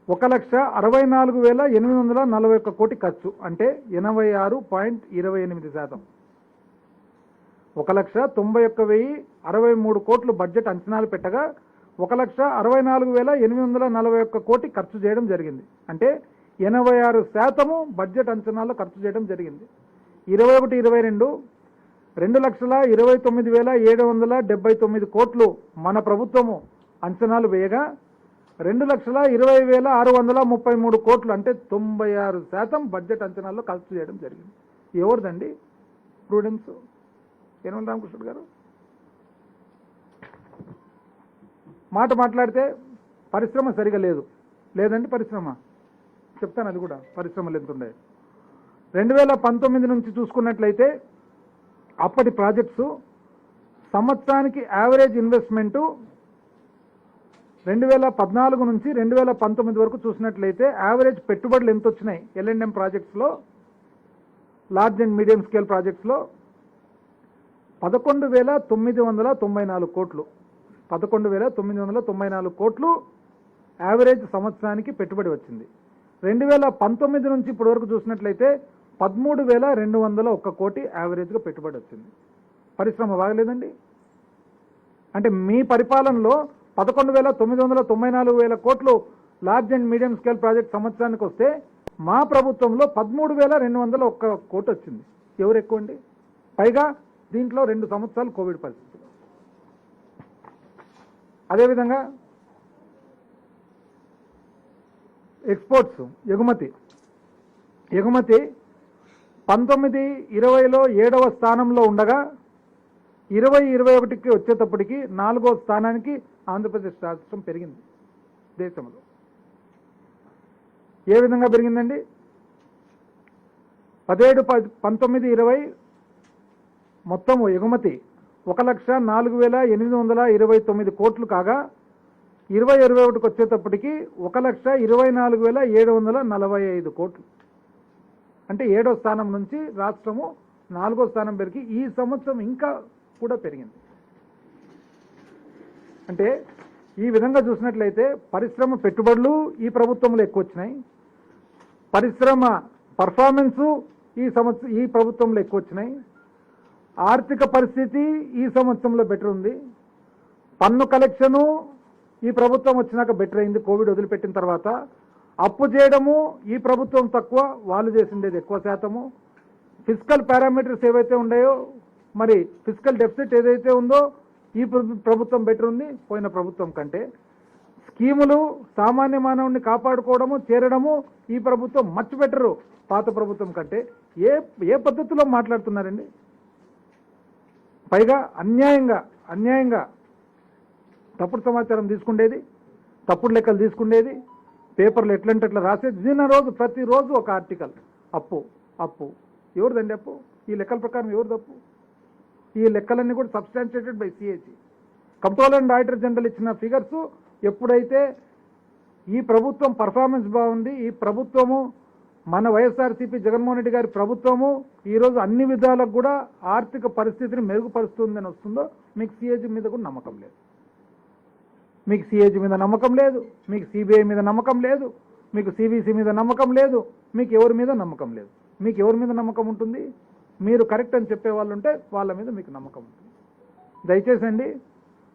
1,64,841 కోటి ఖర్చు, అంటే 86.28%. 1,91,063 కోట్లు బడ్జెట్ అంచనాలు పెట్టగా 1,64,841 కోటి ఖర్చు చేయడం జరిగింది. అంటే 86% బడ్జెట్ అంచనాల్లో ఖర్చు చేయడం జరిగింది. 21-22 2,29,779 కోట్లు మన ప్రభుత్వము అంచనాలు వేయగా 2,20,633 కోట్లు, అంటే 96% బడ్జెట్ అంచనాల్లో ఖర్చు చేయడం జరిగింది. ఎవరిదండి ప్రూడెన్స్? యనమల రామకృష్ణ గారు మాట మాట్లాడితే పరిశ్రమ సరిగా లేదండి పరిశ్రమ చెప్తాను, అది కూడా పరిశ్రమలు ఎంత ఉండే. 2019 నుంచి చూసుకున్నట్లయితే అప్పటి ప్రాజెక్ట్స్ సంవత్సరానికి యావరేజ్ ఇన్వెస్ట్మెంటు 2014 నుంచి 2019 వరకు చూసినట్లయితే యావరేజ్ పెట్టుబడులు ఎంత వచ్చినాయి L&M ప్రాజెక్ట్స్లో, లార్జ్ అండ్ మీడియం స్కేల్ ప్రాజెక్ట్స్లో 11,994 కోట్లు. 11,994 కోట్లు యావరేజ్ సంవత్సరానికి పెట్టుబడి వచ్చింది. 2019 నుంచి ఇప్పటి వరకు చూసినట్లయితే 13,201 కోటి యావరేజ్గా పెట్టుబడి వచ్చింది. పరిశ్రమ బాగలేదండి. అంటే మీ పరిపాలనలో 11,994 కోట్లు large and medium scale project సంవత్సరానికి వస్తే మా ప్రభుత్వంలో 13,201 కోటి వచ్చింది. ఎవరు ఎక్కువ అండి? పైగా దీంట్లో 2 సంవత్సరాలు కోవిడ్ పరిస్థితులు. అదేవిధంగా ఎక్స్పోర్ట్స్, ఎగుమతి 19-20లో 7వ స్థానంలో ఉండగా 20-21కి వచ్చేటప్పటికి 4వ స్థానానికి ఆంధ్రప్రదేశ్ రాష్ట్రం పెరిగింది దేశంలో. ఏ విధంగా పెరిగిందండి? 17-19-20 మొత్తం ఎగుమతి 1,04,829 కోట్లు కాగా 20-21కి వచ్చేటప్పటికి 1,24,745 కోట్లు. అంటే 7వ స్థానం నుంచి రాష్ట్రము 4వ స్థానం పెరిగి ఈ సంవత్సరం ఇంకా కూడా పెరిగింది. అంటే ఈ విధంగా చూసినట్లయితే పరిశ్రమ పెట్టుబడులు ఈ ప్రభుత్వంలో ఎక్కువ వచ్చినాయి, పరిశ్రమ పర్ఫార్మెన్సు ఈ ప్రభుత్వంలో ఎక్కువ వచ్చినాయి, ఆర్థిక పరిస్థితి ఈ సంవత్సరంలో బెటర్ ఉంది, పన్ను కలెక్షను ఈ ప్రభుత్వం వచ్చినాక బెటర్ అయింది కోవిడ్ వదిలిపెట్టిన తర్వాత, అప్పు చేయడము ఈ ప్రభుత్వం తక్కువ, వాళ్ళు చేసిండేది ఎక్కువ శాతము, ఫిజికల్ పారామీటర్స్ ఏవైతే ఉన్నాయో మరి ఫిజికల్ డెఫిసిట్ ఏదైతే ఉందో ఈ ప్రభుత్వం బెటర్ ఉంది పోయిన ప్రభుత్వం కంటే, స్కీములు సామాన్య మానవుడిని కాపాడుకోవడము చేరడము ఈ ప్రభుత్వం మచ్ బెటరు పాత ప్రభుత్వం కంటే. ఏ పద్ధతిలో మాట్లాడుతున్నారండి? పైగా అన్యాయంగా తప్పుడు సమాచారం తీసుకుండేది, తప్పుడు లెక్కలు తీసుకుండేది, పేపర్లు ఎట్లంటే అట్లా రాసేది. ప్రతిరోజు ఒక ఆర్టికల్ అప్పు ఎవరిదండి అప్పు? ఈ లెక్కల ప్రకారం ఎవరిది అప్పు? ఈ లెక్కలన్నీ కూడా substantiated by CAG. Controller and auditor general ఇచ్చిన ఫిగర్స్ ఎప్పుడైతే ఈ ప్రభుత్వం పర్ఫార్మెన్స్ బాగుంది, ఈ ప్రభుత్వము మన వైఎస్ఆర్సీపీ జగన్మోహన్ రెడ్డి గారి ప్రభుత్వము ఈరోజు అన్ని విధాలకు కూడా ఆర్థిక పరిస్థితిని మెరుగుపరుస్తుందని వస్తుందో మీకు సిఏజీ మీద కూడా నమ్మకం లేదు. మీకు సిఏజీ మీద నమ్మకం లేదు, మీకు సిబిఐ మీద నమ్మకం లేదు, మీకు సిబిసి మీద నమ్మకం లేదు, మీకు ఎవరి మీద నమ్మకం లేదు. మీకు ఎవరి మీద నమ్మకం ఉంటుంది? మీరు కరెక్ట్ అని చెప్పే వాళ్ళు ఉంటే వాళ్ళ మీద మీకు నమ్మకం ఉంటుంది. దయచేసి అండి,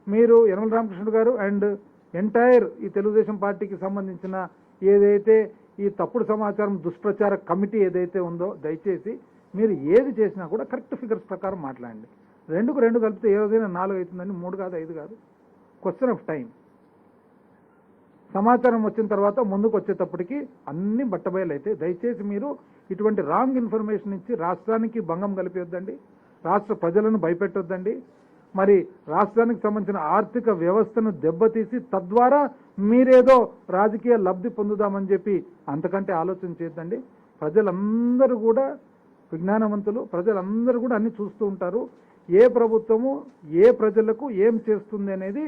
మీరు యనమల రామకృష్ణుడు గారు అండ్ ఎంటైర్ ఈ తెలుగుదేశం పార్టీకి సంబంధించిన ఏదైతే ఈ తప్పుడు సమాచారం దుష్ప్రచార కమిటీ ఏదైతే ఉందో, దయచేసి మీరు ఏది చేసినా కూడా కరెక్ట్ ఫిగర్స్ ప్రకారం మాట్లాడండి. 2కు 2 కలిపితే ఏ రోజైనా 4 అవుతుందండి, 3 కాదు 5 కాదు. Question of time. సమాచారం వచ్చిన తర్వాత ముందుకు వచ్చేటప్పటికి అన్ని బట్టబయలైతే దయచేసి మీరు ఇటువంటి రాంగ్ ఇన్ఫర్మేషన్ ఇచ్చి రాష్ట్రానికి భంగం కలిపియొద్దండి, రాష్ట్ర ప్రజలను భయపెట్టొద్దండి. మరి రాష్ట్రానికి సంబంధించిన ఆర్థిక వ్యవస్థను దెబ్బతీసి తద్వారా మీరేదో రాజకీయ లబ్ధి పొందుదామని చెప్పి అంతకంటే ఆలోచన చేయొద్దండి. ప్రజలందరూ కూడా విజ్ఞానవంతులు, ప్రజలందరూ కూడా అన్ని చూస్తూ ఉంటారు. ఏ ప్రభుత్వము ఏ ప్రజలకు ఏం చేస్తుంది అనేది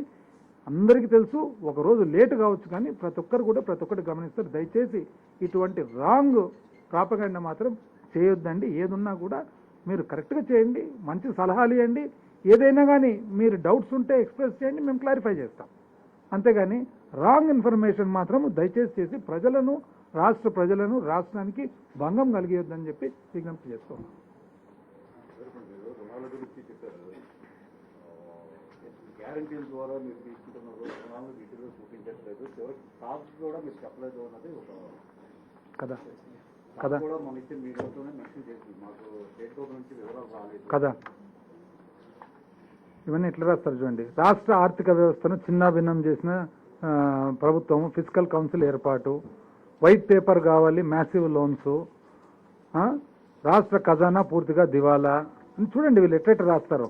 అందరికీ తెలుసు. ఒకరోజు లేటు కావచ్చు కానీ ప్రతి ఒక్కరు కూడా ప్రతి ఒక్కటి గమనిస్తారు. దయచేసి ఇటువంటి రాంగ్ ప్రాపగండా మాత్రం చేయొద్దండి. ఏదున్నా కూడా మీరు కరెక్ట్గా చేయండి, మంచి సలహాలు ఇవ్వండి. ఏదైనా కానీ మీరు డౌట్స్ ఉంటే ఎక్స్ప్రెస్ చేయండి, మేము క్లారిఫై చేస్తాం. అంతేగాని రాంగ్ ఇన్ఫర్మేషన్ మాత్రం దయచేసి చేసి ప్రజలను, రాష్ట్ర ప్రజలను, రాష్ట్రానికి భంగం కలిగేయొద్దని చెప్పి విజ్ఞప్తి చేస్తున్నాం. గ్యారంటీల ద్వారా మీరు తీసుకుంటున్నారు, రుణాలు డీటెయిల్గా చూపించట్లేదు, కాస్ట్ కూడా మీరు చెప్పలేదు అన్నది ఒక కదా కదా కూడా మన ఇచ్చే మీడియాతోనే మెన్షన్ చేసింది. మాకు స్టేట్ గవర్నమెంట్ నుంచి వివరాలు రాలేదు కదా. ఇవన్నీ ఎట్లా రాస్తారు చూడండి. రాష్ట్ర ఆర్థిక వ్యవస్థను చిన్నాభిన్నం చేసిన ప్రభుత్వం, ఫిజికల్ కౌన్సిల్ ఏర్పాటు, వైట్ పేపర్ కావాలి, మ్యాసివ్ లోన్స్, రాష్ట్ర ఖజానా పూర్తిగా దివాలా. చూడండి వీళ్ళు ఎట్లెట్లా రాస్తారో.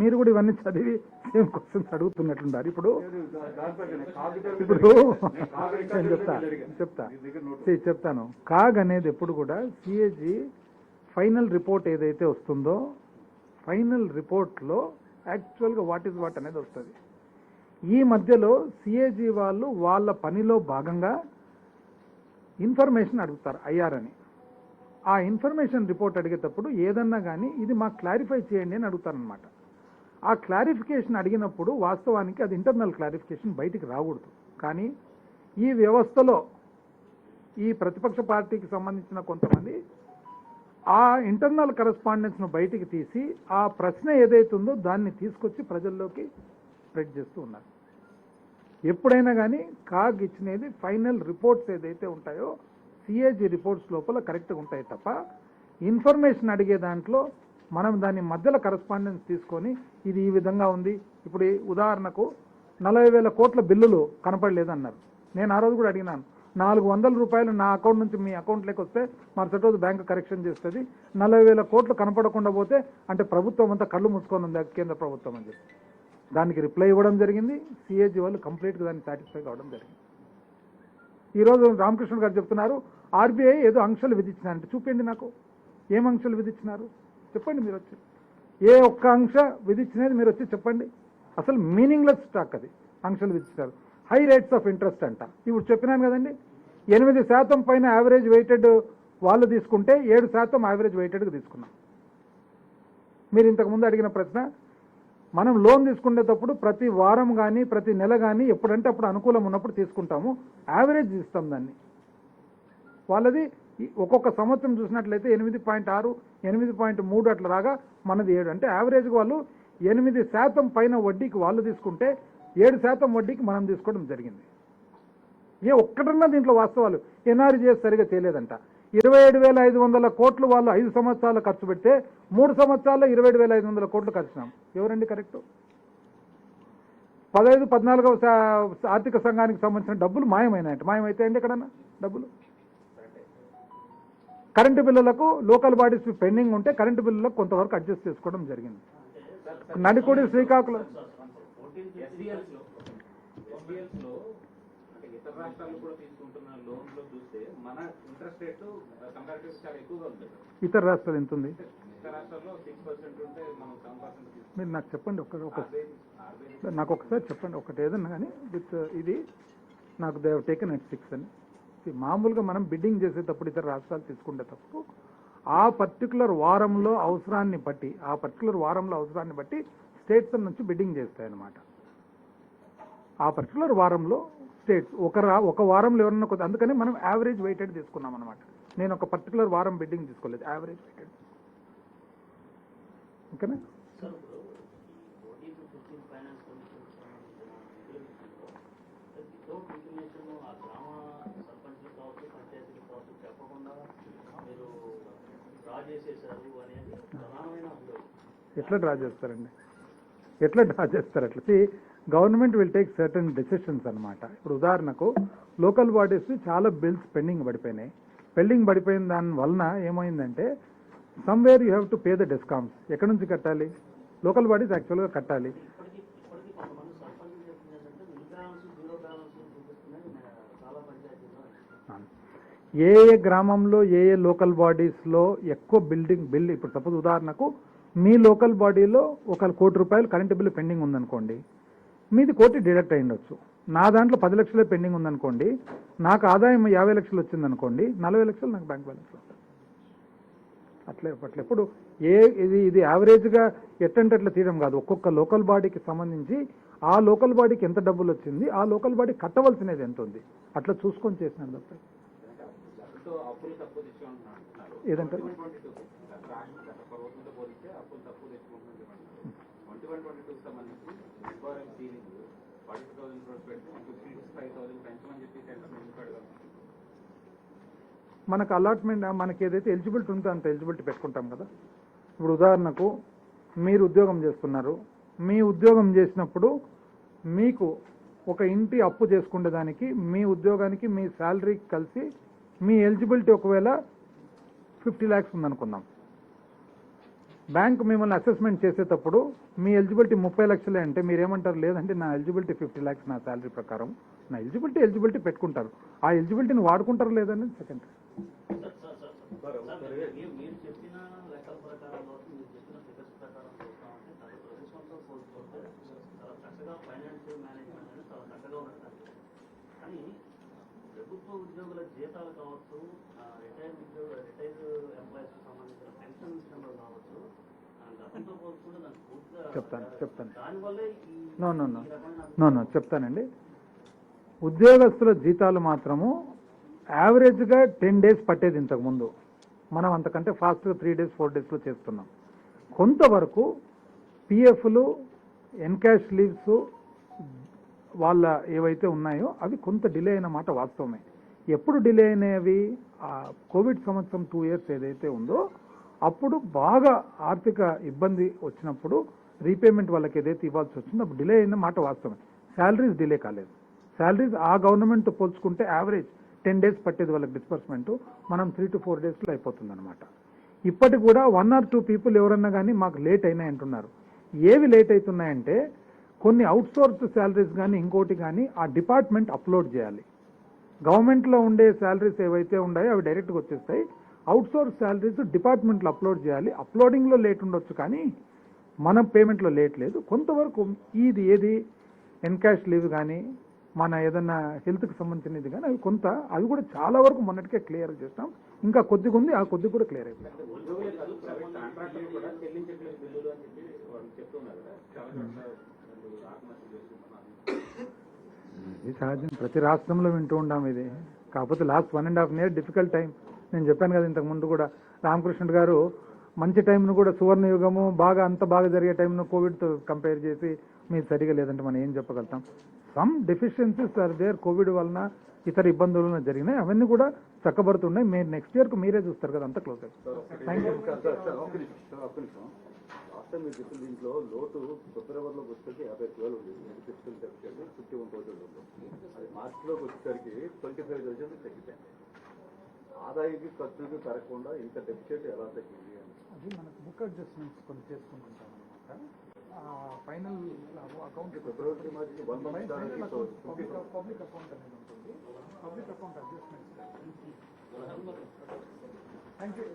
మీరు కూడా ఇవన్నీ చదివి ఏం క్వశ్చన్స్ అడుగుతున్నట్లుంటారు. ఇప్పుడు నేను చెప్తాను. కాగ్ అనేది ఎప్పుడు కూడా సిఏజీ ఫైనల్ రిపోర్ట్ ఏదైతే వస్తుందో, ఫైనల్ రిపోర్ట్లో యాక్చువల్గా వాట్ ఈజ్ వాట్ అనేది వస్తుంది. ఈ మధ్యలో సిఏజీ వాళ్ళు వాళ్ళ పనిలో భాగంగా ఇన్ఫర్మేషన్ అడుగుతారు, ఐఆర్ అని. ఆ ఇన్ఫర్మేషన్ రిపోర్ట్ అడిగేటప్పుడు ఏదన్నా కానీ ఇది మాకు క్లారిఫై చేయండి అని అడుగుతారనమాట. ఆ క్లారిఫికేషన్ అడిగినప్పుడు వాస్తవానికి అది ఇంటర్నల్ క్లారిఫికేషన్ బయటికి రాకూడదు. కానీ ఈ వ్యవస్థలో ఈ ప్రతిపక్ష పార్టీకి సంబంధించిన కొంతమంది ఆ ఇంటర్నల్ కరెస్పాండెన్స్ను బయటికి తీసి ఆ ప్రశ్న ఏదైతే ఉందో దాన్ని తీసుకొచ్చి ప్రజల్లోకి స్ప్రెడ్ చేస్తూ ఉన్నారు. ఎప్పుడైనా కానీ కాగ్ ఇచ్చినది ఫైనల్ రిపోర్ట్స్ ఏదైతే ఉంటాయో సిఏజీ రిపోర్ట్స్ లోపల కరెక్ట్గా ఉంటాయి తప్ప ఇన్ఫర్మేషన్ అడిగే దాంట్లో మనం దాని మధ్యలో కరెస్పాండెన్స్ తీసుకొని ఇది ఈ విధంగా ఉంది. ఇప్పుడు ఉదాహరణకు 40,000 కోట్ల బిల్లులు కనపడలేదన్నారు. నేను ఆ రోజు కూడా అడిగినాను, 400 రూపాయలు నా అకౌంట్ నుంచి మీ అకౌంట్లోకి వస్తే మరుసటి రోజు బ్యాంకు కరెక్షన్ చేస్తుంది, 40,000 కోట్లు కనపడకుండా పోతే అంటే ప్రభుత్వం అంతా కళ్ళు మూసుకొని ఉంది కేంద్ర ప్రభుత్వం అని చెప్పి దానికి రిప్లై ఇవ్వడం జరిగింది. సిఏజీ వాళ్ళు కంప్లీట్గా దాన్ని సాటిస్ఫై కావడం జరిగింది. ఈరోజు రామకృష్ణ గారు చెప్తున్నారు ఆర్బీఐ ఏదో ఆంక్షలు విధించినారంటే చూపించండి నాకు. ఏం ఆంక్షలు విధించినారు చెప్పండి. మీరు వచ్చి ఏ ఒక్క ఆంక్ష విధించినది మీరు వచ్చి చెప్పండి. అసలు మీనింగ్లెస్ స్టాక్ అది. ఆంక్షలు విధించారు. హై రేట్స్ ఆఫ్ ఇంట్రెస్ట్ అంట. ఇప్పుడు చెప్పినాను కదండి, 8% పైన యావరేజ్ వెయిటెడ్ వాళ్ళు తీసుకుంటే 7% యావరేజ్ వెయిటెడ్గా తీసుకున్నాం. మీరు ఇంతకుముందు అడిగిన ప్రశ్న, మనం లోన్ తీసుకునేటప్పుడు ప్రతి వారం కానీ ప్రతి నెల కానీ ఎప్పుడంటే అప్పుడు అనుకూలం ఉన్నప్పుడు తీసుకుంటాము, యావరేజ్ ఇస్తాం దాన్ని. వాళ్ళది ఒక్కొక్క సంవత్సరం చూసినట్లయితే 8.6, 8.3 అట్లా రాగా మనది 7. అంటే యావరేజ్గా వాళ్ళు 8% పైన వడ్డీకి వాళ్ళు తీసుకుంటే 7% వడ్డీకి మనం తీసుకోవడం జరిగింది. ఏ ఒక్కటన్నా దీంట్లో వాస్తవాలు ఎన్ఆర్జీఎస్ సరిగా చేయలేదంట. 27,500 కోట్లు వాళ్ళు 5 సంవత్సరాలు ఖర్చు పెడితే 3 సంవత్సరాల్లో 27,500 కోట్లు ఖర్చున్నాం. ఎవరండి కరెక్టు? 15-14వ ఆర్థిక సంఘానికి సంబంధించిన డబ్బులు మాయమైనాయంట. మాయమైతే అండి ఎక్కడన్నా డబ్బులు? కరెంటు బిల్లులకు లోకల్ బాడీస్ పెండింగ్ ఉంటే కరెంటు బిల్లులకు కొంతవరకు అడ్జస్ట్ చేసుకోవడం జరిగింది. నడికోడి శ్రీకాకుళం ఇతర రాష్ట్రాలు కూడా తీసుకుంటున్న లోన్స్ లో చూస్తే మన ఇంట్రెస్ట్ రేట్ కంపారిటివ్ చాలా ఎక్కువగా ఉంది. ఇతర రాష్ట్రాలు ఎంత ఉంది? ఇతర రాష్ట్రాల్లో 6% ఉంటే మనం 7%. మీరు నాకు చెప్పండి, నాకు ఒకసారి చెప్పండి ఒకటి ఏదన్నా కానీ విత్ ఇది నాకు దే హావ్ టేకెన్ ఎట్ 6 అని. మామూలుగా మనం బిడ్డింగ్ చేసేటప్పుడు ఇతర రాష్ట్రాలు తీసుకునేటప్పుడు ఆ పర్టికులర్ వారంలో అవసరాన్ని బట్టి స్టేట్స్ నుంచి బిడ్డింగ్ చేస్తాయన్నమాట. ఆ పర్టికులర్ వారంలో స్టేట్స్ ఒక వారంలో ఎవరన్నా కొద్ది, అందుకని మనం యావరేజ్ వెయిటెడ్ తీసుకున్నాం అనమాట. నేను ఒక పర్టికులర్ వారం బిడ్డింగ్ తీసుకోలేదు, యావరేజ్ వెయిటెడ్. ఓకేనా? సార్ ఇప్పుడు ఈ 14-15 ఫైనాన్స్ కమిషన్ సంబంధించిన నిధుల వితౌట్ ఇన్ఫర్మేషన్ ఆ గ్రామ సర్పంచ్లు కావచ్చు, పంచాయతీలు కావచ్చు చెప్పకుండా మీరు డ్రా చేసేసారు అనేది ప్రధానమైన అభియోగం. ఎట్లా డ్రా చేస్తారండి? ఎట్లా డ్రా చేస్తారు? అట్లా government will take certain decisions అనమాట. ఇప్పుడు ఉదాహరణకు లోకల్ బాడీస్ చాలా బిల్స్ పెండింగ్ పడిపోయినాయి. పెండింగ్ పడిపోయిన దాని వలన ఏమైందంటే somewhere you have to pay the discounts. ఎక్కడి నుంచి కట్టాలి? లోకల్ బాడీస్ యాక్చువల్గా కట్టాలి. ఇప్పటికీ కొంతమంది సర్పంచ్లు చెప్తుంది ఏంటంటే నిల్ బ్యాలెన్స్, జీరో బ్యాలెన్స్ చూపిస్తున్నాయి చాలా పంచాయతీలో. ఏ గ్రామంలో ఏ లోకల్ బాడీస్లో ఎక్కువ బిల్, ఇప్పుడు సపోజ్ ఉదాహరణకు మీ లోకల్ బాడీలో ఒక ₹1,00,00,000 కరెంటు బిల్లు పెండింగ్ ఉందనుకోండి, మీది 1,00,00,000 డిడక్ట్ అయ్యి ఉండొచ్చు. నా దాంట్లో 10 లక్షలే పెండింగ్ ఉందనుకోండి, నాకు ఆదాయం 50 లక్షలు వచ్చిందనుకోండి, 40 లక్షలు నాకు బ్యాంక్ బ్యాలెన్స్ వస్తుంది. అట్లే ఇప్పుడు ఇది యావరేజ్గా ఎట్టంటే అట్లా తీయడం కాదు. ఒక్కొక్క లోకల్ బాడీకి సంబంధించి ఆ లోకల్ బాడీకి ఎంత డబ్బులు వచ్చింది, ఆ లోకల్ బాడీ కట్టవలసినది ఎంత ఉంది, అట్లా చూసుకొని చేసినాను తప్ప. అప్పులు తక్కువ తెచ్చుకుంటున్నారు ఏదంటే ప్రభుత్వంతో పోలిస్తే అప్పులు తక్కువ తెచ్చుకుంటున్నారు. 21-22 సంబంధించి రిక్వైరింగ్ సీలింగ్ 40,000 crores పెట్టి 55,000 పెంచమని చెప్పి సెంటర్ ఎందుకు అడగాలి? మనకు అలాట్మెంట్, మనకి ఏదైతే ఎలిజిబిలిటీ ఉందో అంత ఎలిజిబిలిటీ పెట్టుకుంటాం కదా. ఇప్పుడు ఉదాహరణకు మీరు ఉద్యోగం చేస్తున్నారు, మీ ఉద్యోగం చేసినప్పుడు మీకు ఒక ఇంటి అప్పు చేసుకునే దానికి మీ ఉద్యోగానికి మీ శాలరీకి కలిసి మీ ఎలిజిబిలిటీ ఒకవేళ 50 lakhs ఉందనుకుందాం. బ్యాంక్ మిమ్మల్ని అసెస్మెంట్ చేసేటప్పుడు మీ ఎలిజిబిలిటీ 30 లక్షలే అంటే మీరేమంటారు? లేదంటే నా ఎలిజిబిలిటీ 50 lakhs నా శాలరీ ప్రకారం. నా ఎలిజిబిలిటీ పెట్టుకుంటారు. ఆ ఎలిజిబిలిటీని వాడుకుంటారు లేదని సెకండ్. మీరు చెప్పిన లెక్కల ప్రకారం మీరు చెప్పిన ఫిగర్స్ ప్రకారం చూస్తామంటే ప్రతి సంవత్సరం పోల్చుకుంటే చాలా చక్కగా ఫైనాన్షియల్ మేనేజ్మెంట్ అనేది చాలా చక్కగా ఉన్నట్టు. కానీ ప్రభుత్వ ఉద్యోగుల జీతాలు కావచ్చు, రిటైర్డ్ ఎంప్లాయీస్ సంబంధించిన పెన్షన్ విషయంలో కావచ్చు, గతంతో పోల్చుకుంటే దానికి పూర్తిగా చెప్తాను. దానివల్లే నో చెప్తానండి. ఉద్యోగస్తుల జీతాలు మాత్రము యావరేజ్గా 10 days పట్టేది ఇంతకుముందు. మనం అంతకంటే ఫాస్ట్గా 3 days 4 daysలో చేస్తున్నాం. కొంతవరకు పిఎఫ్లు, ఎన్కాష్ లీవ్స్ వాళ్ళ ఏవైతే ఉన్నాయో అవి కొంత డిలే అయిన మాట వాస్తవమే. ఎప్పుడు డిలే అయినవి? కోవిడ్ సంవత్సరం 2 years ఏదైతే ఉందో అప్పుడు బాగా ఆర్థిక ఇబ్బంది వచ్చినప్పుడు రీపేమెంట్ వాళ్ళకి ఏదైతే ఇవ్వాల్సి వచ్చిందో అప్పుడు డిలే అయిన మాట వాస్తవమే. శాలరీస్ డిలే కాలేదు. శాలరీస్ ఆ గవర్నమెంట్తో పోల్చుకుంటే యావరేజ్ 10 days పట్టేది వాళ్ళకి డిస్బర్స్మెంట్, మనం 3 to 4 daysలో అయిపోతుంది అనమాట. ఇప్పటికి కూడా 1 or 2 people ఎవరన్నా కానీ మాకు లేట్ అయినాయి అంటున్నారు. ఏవి లేట్ అవుతున్నాయంటే కొన్ని అవుట్సోర్స్ శాలరీస్ కానీ ఇంకోటి కానీ ఆ డిపార్ట్మెంట్ అప్లోడ్ చేయాలి. గవర్నమెంట్లో ఉండే శాలరీస్ ఏవైతే ఉన్నాయో అవి డైరెక్ట్గా వచ్చేస్తాయి. అవుట్సోర్స్ శాలరీస్ డిపార్ట్మెంట్లో అప్లోడ్ చేయాలి. అప్లోడింగ్లో లేట్ ఉండొచ్చు కానీ మన పేమెంట్లో లేట్ లేదు. కొంతవరకు ఏది ఎన్కాష్ లీవ్ కానీ మన ఏదన్నా హెల్త్కి సంబంధించినది కానీ అవి కూడా చాలా వరకు మొన్నటికే క్లియర్ చేస్తాం. ఇంకా కొద్దిగా ఉంది, ఆ కొద్ది కూడా క్లియర్ అయిపోయింది. ఇది సహజం, ప్రతి రాష్ట్రంలో వింటూ ఉంటాం ఇది. కాకపోతే లాస్ట్ 1.5 years డిఫికల్ట్ టైం. నేను చెప్పాను కదా ఇంతకు ముందు కూడా, రామకృష్ణుడు గారు మంచి టైంను కూడా సువర్ణ యుగము అంత బాగా జరిగే టైంను కోవిడ్తో కంపేర్ చేసి మీరు సరిగా లేదంటే మనం ఏం చెప్పగలుగుతాం? Some deficiencies are there. Covid వలన ఇతర ఇబ్బందుల వలన జరిగినాయి, అవన్నీ కూడా చక్కబడుతున్నాయి. మీరు నెక్స్ట్ ఇయర్కు మీరే చూస్తారు కదా, అంత క్లోజ్ అయిపోతుంది. Thank you. మీరు చెప్పిన దీంట్లో లోటు ఫిబ్రవరిలోకి వచ్చేసరికి 50,000 ఉంది. ఫిజికల్ డెఫిసిట్ 51,000 ఉంది. అది మార్చిలోకి వచ్చేసరికి 25,000 తగ్గిపోయింది. ఆదాయానికి ఖర్చుకి పెరగకుండా ఇంత డెఫిసిట్ ఎలా తగ్గింది అని అది మనకు బుక్ అడ్జస్ట్మెంట్స్ కొన్ని చేసుకుంటుంటాం అనమాట. ఫైనల్ అకౌంట్ ఫిబ్రవరి మార్చి 1 month పబ్లిక్ అకౌంట్ అనేది ఉంటుంది. Public account adjustments. Thank you.